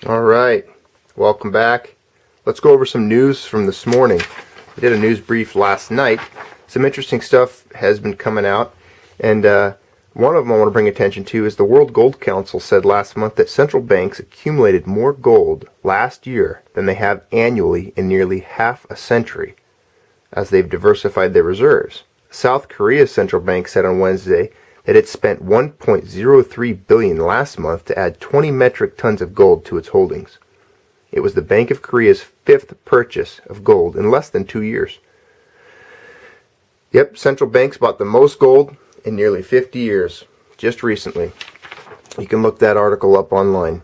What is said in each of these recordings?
All right, welcome back. Let's go over some news from this morning. We did a news brief last night. Some interesting stuff has been coming out, and one of them I want to bring attention to is the World Gold Council said last month that central banks accumulated more gold last year than they have annually in nearly half a century, as they've diversified their reserves. South Korea's central bank said on Wednesday that it spent $1.03 billion last month to add 20 metric tons of gold to its holdings. It was the Bank of Korea's fifth purchase of gold in less than 2 years. Yep, central banks bought the most gold in nearly 50 years, just recently. You can look that article up online.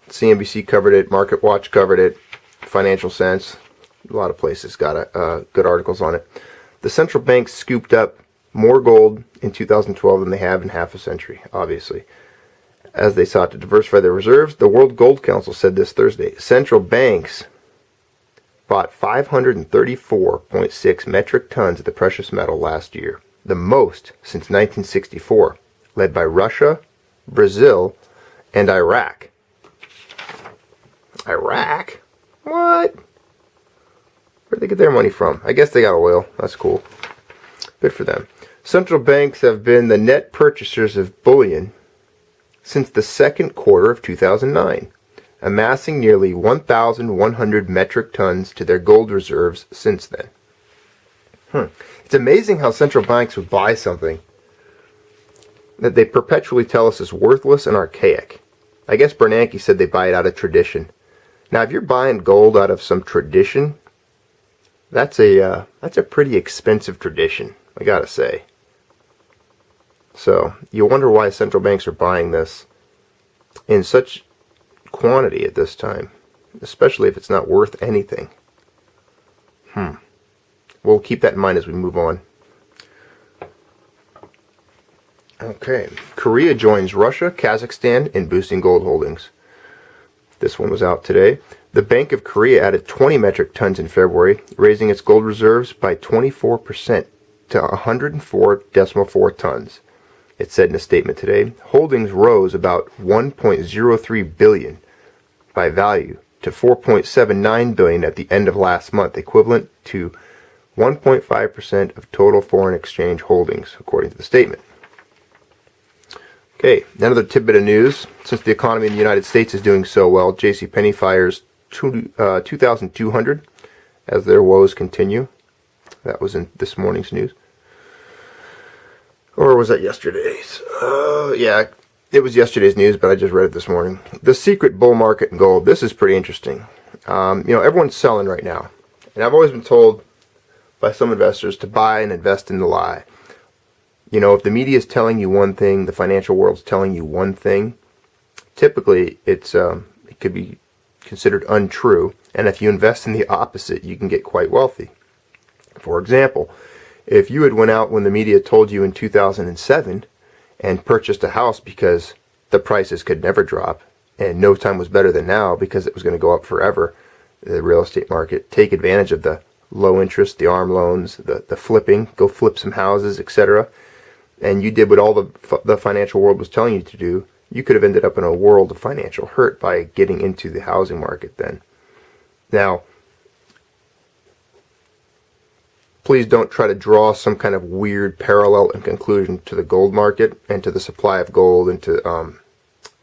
CNBC covered it, Market Watch covered it, Financial Sense, a lot of places got good articles on it. The central banks scooped up more gold in 2012 than they have in half a century, obviously. As they sought to diversify their reserves, the World Gold Council said this Thursday, central banks bought 534.6 metric tons of the precious metal last year, the most since 1964, led by Russia, Brazil, and Iraq. Iraq? What? Where'd they get their money from? I guess they got oil. That's cool. Good for them. Central banks have been the net purchasers of bullion since the second quarter of 2009, amassing nearly 1,100 metric tons to their gold reserves since then. It's amazing how central banks would buy something that they perpetually tell us is worthless and archaic. I guess Bernanke said they buy it out of tradition. Now, if you're buying gold out of some tradition, that's a pretty expensive tradition, I gotta say. So you wonder why central banks are buying this in such quantity at this time, especially if it's not worth anything. We'll keep that in mind as we move on. Okay, Korea joins Russia, Kazakhstan in boosting gold holdings. This one was out today. The Bank of Korea added 20 metric tons in February, raising its gold reserves by 24% to 104.4 tons. It said in a statement today, holdings rose about $1.03 billion by value to $4.79 billion at the end of last month, equivalent to 1.5% of total foreign exchange holdings, according to the statement. Okay, another tidbit of news. Since the economy in the United States is doing so well, JCPenney fires 2,200 as their woes continue. That was in this morning's news. Or was that yesterday's? Yeah, it was yesterday's news, but I just read it this morning. The secret bull market in gold. This is pretty interesting. Everyone's selling right now. And I've always been told by some investors to buy and invest in the lie. If the media is telling you one thing, the financial world's telling you one thing, typically it could be considered untrue. And if you invest in the opposite, you can get quite wealthy. For example, if you had went out when the media told you in 2007 and purchased a house because the prices could never drop and no time was better than now because it was going to go up forever, the real estate market, take advantage of the low interest, the ARM loans, the flipping, go flip some houses, etc., and you did what all the financial world was telling you to do, you could have ended up in a world of financial hurt by getting into the housing market then. Now, please don't try to draw some kind of weird parallel and conclusion to the gold market and to the supply of gold and to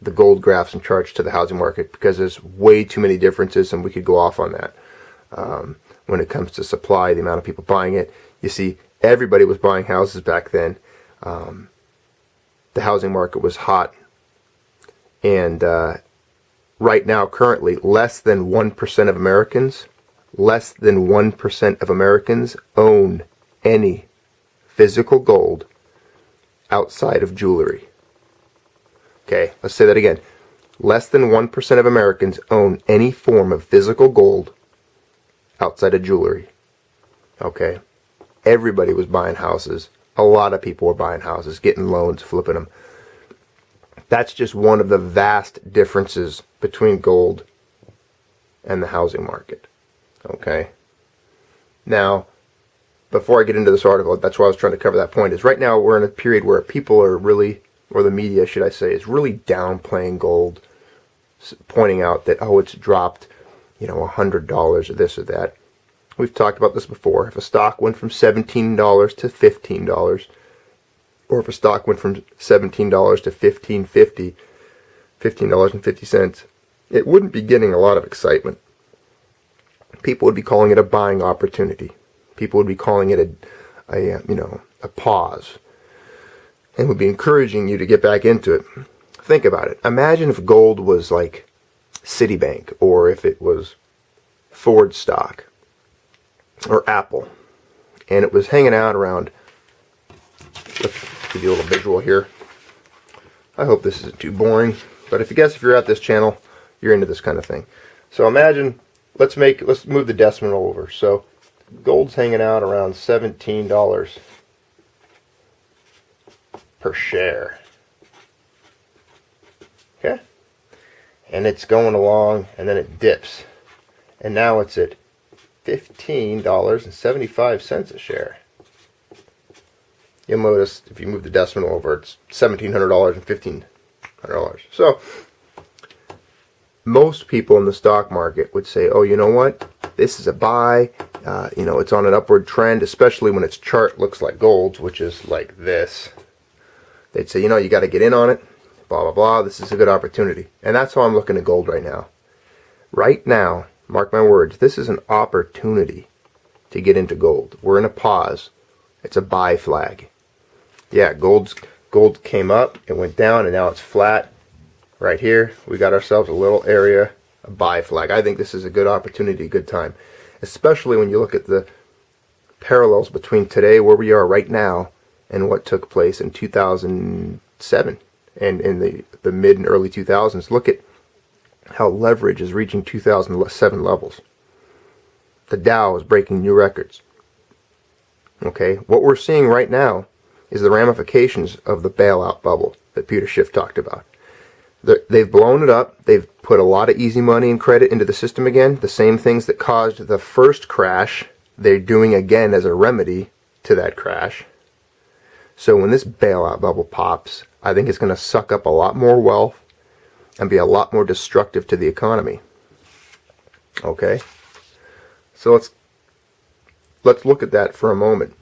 the gold graphs and charts to the housing market, because there's way too many differences and we could go off on that. When it comes to supply, the amount of people buying it, you see, everybody was buying houses back then. The housing market was hot. And right now, currently, less than 1% of Americans own any physical gold outside of jewelry. Okay, let's say that again. Less than 1% of Americans own any form of physical gold outside of jewelry. Okay, everybody was buying houses. A lot of people were buying houses, getting loans, flipping them. That's just one of the vast differences between gold and the housing market. Okay. Now, before I get into this article, that's why I was trying to cover that point, is right now we're in a period where people are really, or the media, should I say, is really downplaying gold. pointing out that, oh, it's dropped, $100 or this or that. We've talked about this before. If a stock went from $17 to $15, or if a stock went from $17 to $15.50, it wouldn't be getting a lot of excitement. People would be calling it a buying opportunity. People would be calling it a pause, and would be encouraging you to get back into it. Think about it. Imagine if gold was like Citibank, or if it was Ford stock, or Apple, and it was hanging out around. Let's give you a little visual here. I hope this isn't too boring, but if you're at this channel, you're into this kind of thing. So imagine, let's move the decimal over. So gold's hanging out around $17 per share. Okay? And it's going along, and then it dips. And now it's at $15.75 a share. You'll notice if you move the decimal over, it's $1,700 and $1,500. So most people in the stock market would say, oh, you know what? This is a buy. It's on an upward trend, especially when its chart looks like gold's, which is like this. They'd say, you got to get in on it, blah, blah, blah. This is a good opportunity. And that's how I'm looking at gold right now. Right now, mark my words, this is an opportunity to get into gold. We're in a pause. It's a buy flag. Yeah, gold came up, it went down, and now it's flat. Right here, we got ourselves a little area, a buy flag. I think this is a good opportunity, a good time. Especially when you look at the parallels between today, where we are right now, and what took place in 2007 and in the mid and early 2000s. Look at how leverage is reaching 2007 levels. The Dow is breaking new records. Okay, what we're seeing right now is the ramifications of the bailout bubble that Peter Schiff talked about. They've blown it up. They've put a lot of easy money and credit into the system again. The same things that caused the first crash, they're doing again as a remedy to that crash. So when this bailout bubble pops, I think it's going to suck up a lot more wealth and be a lot more destructive to the economy. Okay? So let's look at that for a moment.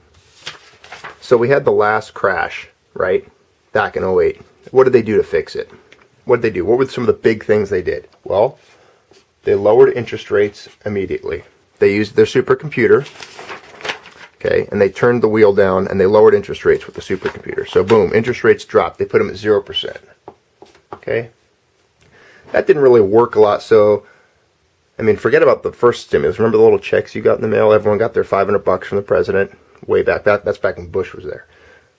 So we had the last crash, right? Back in '08. What did they do to fix it? What did they do? What were some of the big things they did? Well, they lowered interest rates immediately. They used their supercomputer, okay, and they turned the wheel down and they lowered interest rates with the supercomputer. So boom, interest rates dropped. They put them at 0%. Okay? That didn't really work a lot. So, forget about the first stimulus. Remember the little checks you got in the mail? Everyone got their $500 from the president way back. That's back when Bush was there.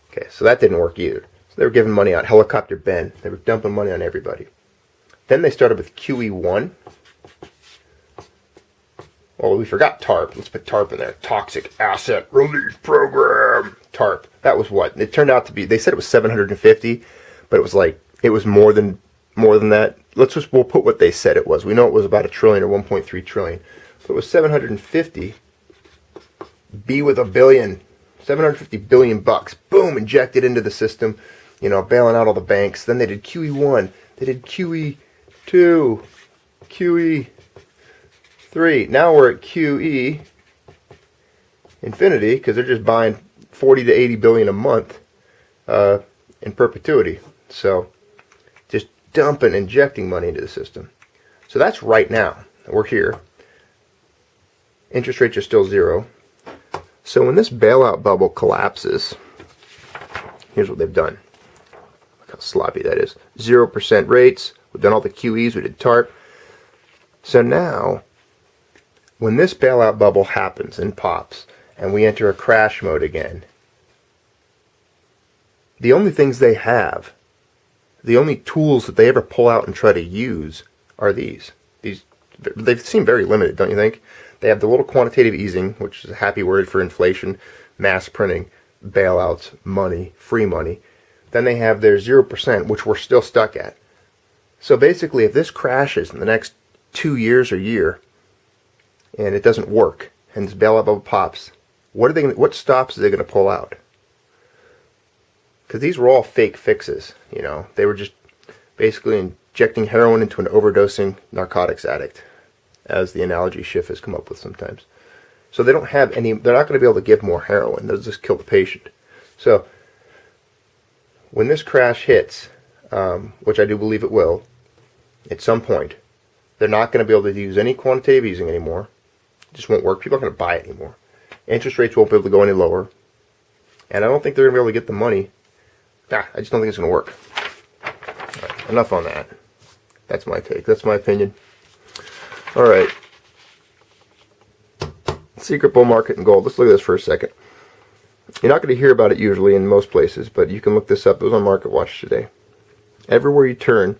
Okay, so that didn't work either. So they were giving money out. Helicopter Ben. They were dumping money on everybody. Then they started with QE1. Well, we forgot TARP. Let's put TARP in there. Toxic Asset Relief Program. TARP. That was what? It turned out to be, they said it was 750, but it was more than that. We'll put what they said it was. We know it was about $1 trillion or 1.3 trillion. But it was 750. B with a billion. 750 billion bucks. Boom, injected into the system, bailing out all the banks. Then they did QE1. They did QE2. QE3. Now we're at QE infinity because they're just buying 40 to 80 billion a month in perpetuity. So just dumping, injecting money into the system. So that's right now. We're here. Interest rates are still zero. So when this bailout bubble collapses, here's what they've done. Look how sloppy that is. 0% rates. We've done all the QEs. We did TARP. So now, when this bailout bubble happens and pops, and we enter a crash mode again, the only things they have, the only tools that they ever pull out and try to use are these. They seem very limited, don't you think? They have the little quantitative easing, which is a happy word for inflation, mass printing, bailouts, money, free money. Then they have their 0%, which we're still stuck at. So basically, if this crashes in the next 2 years or year, and it doesn't work, and this bailout bubble pops, what stops are they going to pull out? Because these were all fake fixes, They were just basically injecting heroin into an overdosing narcotics addict, as the analogy Schiff has come up with sometimes. So they don't have any, they're not going to be able to give more heroin. They'll just kill the patient. So when this crash hits, which I do believe it will, at some point, they're not going to be able to use any quantitative easing anymore. It just won't work. People aren't going to buy it anymore. Interest rates won't be able to go any lower. And I don't think they're going to be able to get the money. I just don't think it's going to work. All right, enough on that. That's my take. That's my opinion. All right. Secret bull market in gold. Let's look at this for a second. You're not going to hear about it usually in most places, but you can look this up. It was on Market Watch today. Everywhere you turn,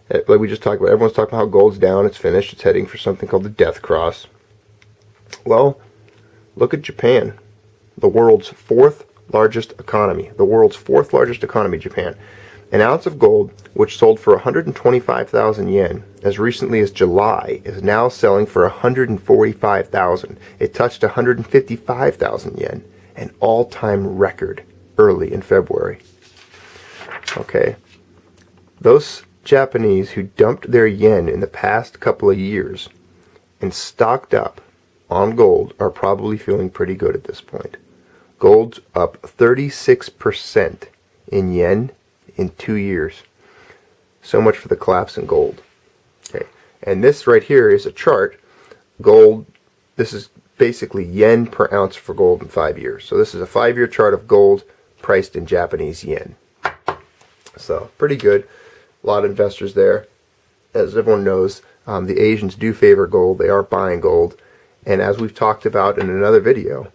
like we just talked about, everyone's talking about how gold's down, it's finished, it's heading for something called the death cross. Well, look at Japan, the world's fourth largest economy. The world's fourth largest economy, Japan. An ounce of gold, which sold for 125,000 yen as recently as July, is now selling for 145,000. It touched 155,000 yen, an all-time record early in February. Okay. Those Japanese who dumped their yen in the past couple of years and stocked up on gold are probably feeling pretty good at this point. Gold's up 36% in yen in 2 years. So much for the collapse in gold. Okay, and this right here is a chart. Gold, this is basically yen per ounce for gold in 5 years. So this is a 5-year chart of gold priced in Japanese yen. So pretty good. A lot of investors there. As everyone knows, the Asians do favor gold. They are buying gold. And as we've talked about in another video,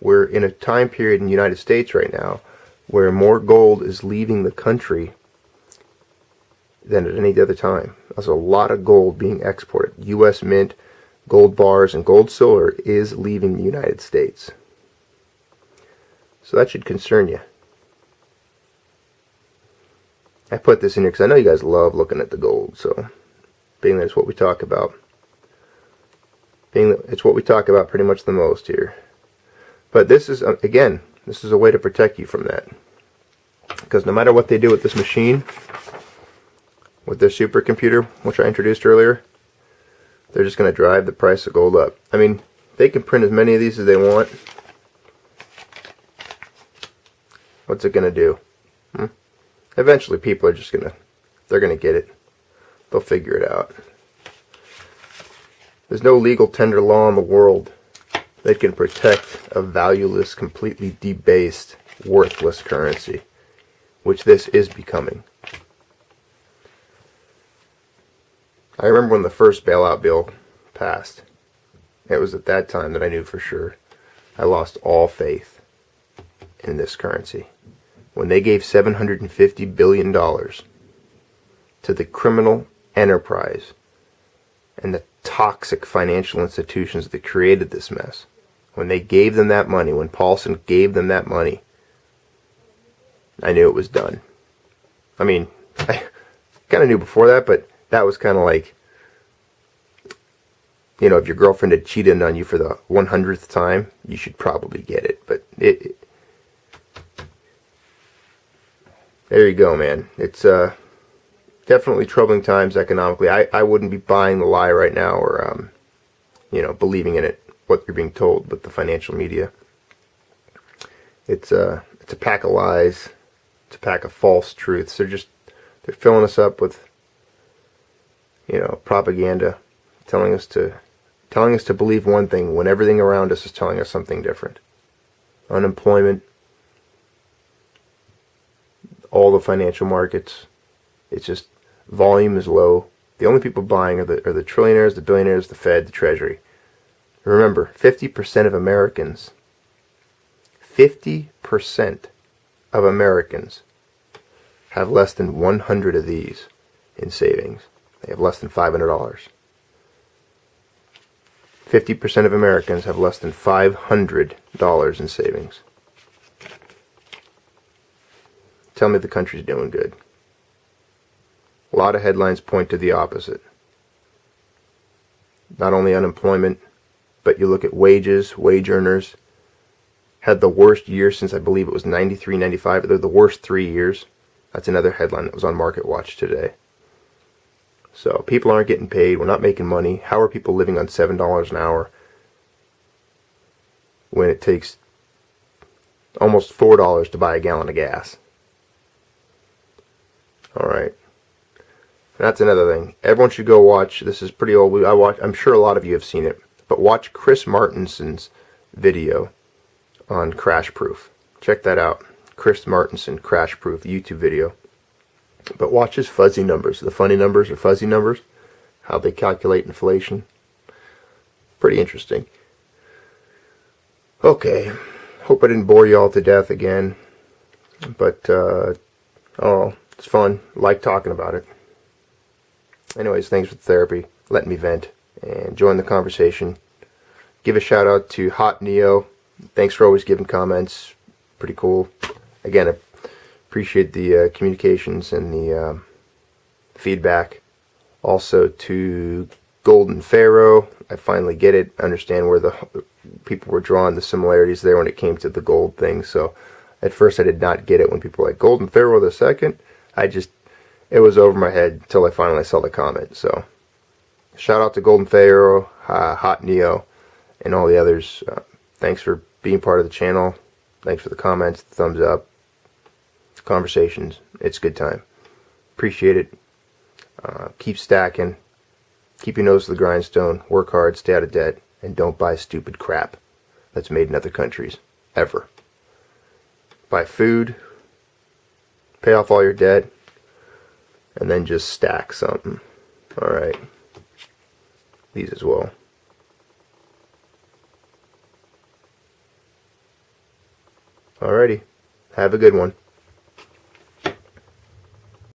we're in a time period in the United States right now where more gold is leaving the country than at any other time. There's a lot of gold being exported. U.S. Mint, gold bars, and gold silver is leaving the United States. So that should concern you. I put this in here because I know you guys love looking at the gold. So, being that it's what we talk about. Being that it's what we talk about pretty much the most here. But this is, again, this is a way to protect you from that. Because no matter what they do with this machine, with their supercomputer, which I introduced earlier, they're just going to drive the price of gold up. I mean, they can print as many of these as they want. What's it going to do? Eventually people are just they're going to get it. They'll figure it out. There's no legal tender law in the world that can protect a valueless, completely debased, worthless currency, which this is becoming. I remember when the first bailout bill passed. It was at that time that I knew for sure I lost all faith in this currency. When they gave $750 billion to the criminal enterprise and the toxic financial institutions that created this mess, when they gave them that money, when Paulson gave them that money, I knew it was done. I mean, I kind of knew before that, but that was kind of like, you know, if your girlfriend had cheated on you for the 100th time, you should probably get it. But there you go, man. It's definitely troubling times economically. I wouldn't be buying the lie right now or, you know, believing in it, what you're being told with the financial media. It's a pack of lies. It's a pack of false truths. They're filling us up with, you know, propaganda, telling us to believe one thing when everything around us is telling us something different. Unemployment, all the financial markets, it's just volume is low. The only people buying are the trillionaires, the billionaires, the Fed, the Treasury. Remember, 50% of Americans, 50% of Americans have less than 100 of these in savings. They have less than $500. 50% of Americans have less than $500 in savings. Tell me the country's doing good. A lot of headlines point to the opposite. Not only unemployment, but you look at wages, wage earners had the worst year since I believe it was 93, 95. They're the worst 3 years. That's another headline that was on Market Watch today. So people aren't getting paid. We're not making money. How are people living on $7 an hour when it takes almost $4 to buy a gallon of gas? Alright. That's another thing. Everyone should go watch. This is pretty old. I'm sure a lot of you have seen it. But watch Chris Martinson's video on Crash Proof. Check that out. Chris Martinson Crash Proof YouTube video. But watch his fuzzy numbers. The funny numbers or fuzzy numbers. How they calculate inflation. Pretty interesting. Okay. Hope I didn't bore you all to death again. But, oh, it's fun. Like talking about it. Anyways, thanks for the therapy. Let me vent. And join the conversation. Give a shout out to Hot Neo. Thanks for always giving comments. Pretty cool. Again, I appreciate the communications and the feedback. Also to Golden Pharaoh. I finally get it. I understand where the people were drawing the similarities there when it came to the gold thing. So at first I did not get it when people were like, Golden Pharaoh the second? It was over my head until I finally saw the comment. So shout out to Golden Pharaoh, Hot Neo, and all the others. Thanks for being part of the channel. Thanks for the comments, the thumbs up, conversations. It's a good time. Appreciate it. Keep stacking. Keep your nose to the grindstone. Work hard, stay out of debt, and don't buy stupid crap that's made in other countries. Ever. Buy food. Pay off all your debt. And then just stack something. Alright. These as well. Alrighty. Have a good one.